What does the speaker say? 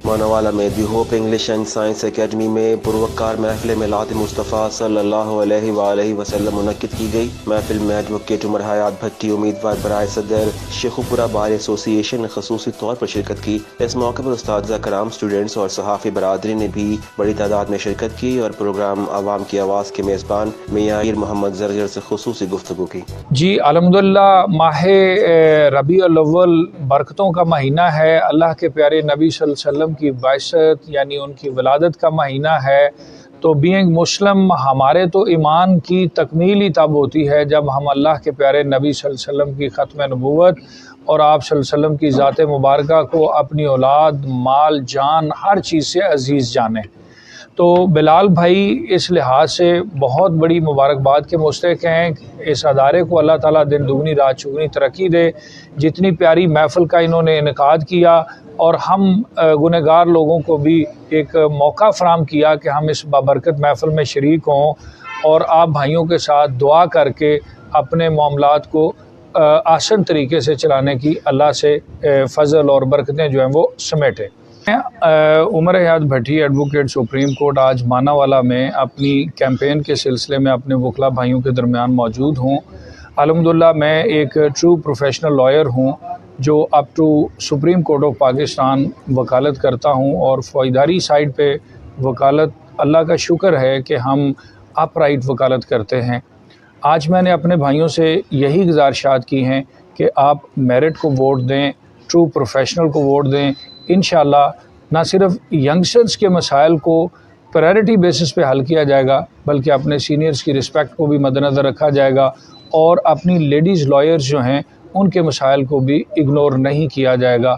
मानवाला में the hope English and science academy में पुरवकार महफिल मिलाद मुस्तफ़ा सल्लल्लाहु अलैहि वसल्लम मुनक्किद की गई। महफिल में एडवोकेट उमर हयात भट्टी उम्मीदवार बराए सदर शेखुपुरा बार एसोसिएशन ने खसूसी तौर पर शिरकत की। इस मौके पर उस्ताद कराम, स्टूडेंट्स और सहाफ़ी बरादरी ने भी बड़ी तादाद में शिरकत की और प्रोग्राम आवाम की आवाज़ के मेज़बान मियां मोहम्मद ज़रगर से खुसूसी गुफ्तगू की। जी अल्हम्दुलिल्लाह, माह रबीउल अव्वल बरकतों का महीना है। अल्लाह के प्यारे नबी सल्लल्लाहु अलैहि वसल्लम की बाइसत यानी उनकी विलादत का महीना है। तो बीइंग मुस्लिम हमारे तो ईमान की तकमील ही तब होती है जब हम अल्लाह के प्यारे नबी सल्लल्लाहु अलैहि वसल्लम की ख़त्म नबूवत और आप सल्लल्लाहु अलैहि वसल्लम की ज़ात मुबारका को अपनी औलाद, माल, जान हर चीज़ से अजीज़ जाने। तो बिलाल भाई इस लिहाज से बहुत बड़ी मुबारकबाद के मुस्तहिक़ हैं। इस अदारे को अल्लाह ताला दिन दुगनी रात चौगुनी तरक्की दे। जितनी प्यारी महफ़िल का इन्होंने इनेकाद किया और हम गुनहगार लोगों को भी एक मौका फ़राहम किया कि हम इस बाबरकत महफ़िल में शरीक हों और आप भाइयों के साथ दुआ करके अपने मामलात को आसान तरीके से चलाने की अल्लाह से फ़ज़ल और बरकतें जो हैं वो समेटें। उमर हयात भट्टी एडवोकेट सुप्रीम कोर्ट आज मानावाला में अपनी कैंपेन के सिलसिले में अपने वकला भाइयों के दरमियान मौजूद हूँ। अल्हम्दुलिल्लाह मैं एक ट्रू प्रोफेशनल लॉयर हूँ जो up to supreme court of Pakistan वकालत करता हूँ और फ़ौजदारी साइड पे वकालत अल्लाह का शुक्र है कि हम अपराइट वकालत करते हैं। आज मैंने अपने भाइयों से यही गुजारिशात की हैं कि आप मेरिट को वोट दें, ट्रू प्रोफेशनल को वोट दें। इंशाअल्लाह ना सिर्फ यंगस्टर्स के मसाइल को प्रायोरिटी बेसिस पे हल किया जाएगा बल्कि अपने सीनियर्स की रिस्पेक्ट को भी मद्देनज़र रखा जाएगा और अपनी लेडीज़ लॉयर्स जो हैं उनके मसाइल को भी इग्नोर नहीं किया जाएगा।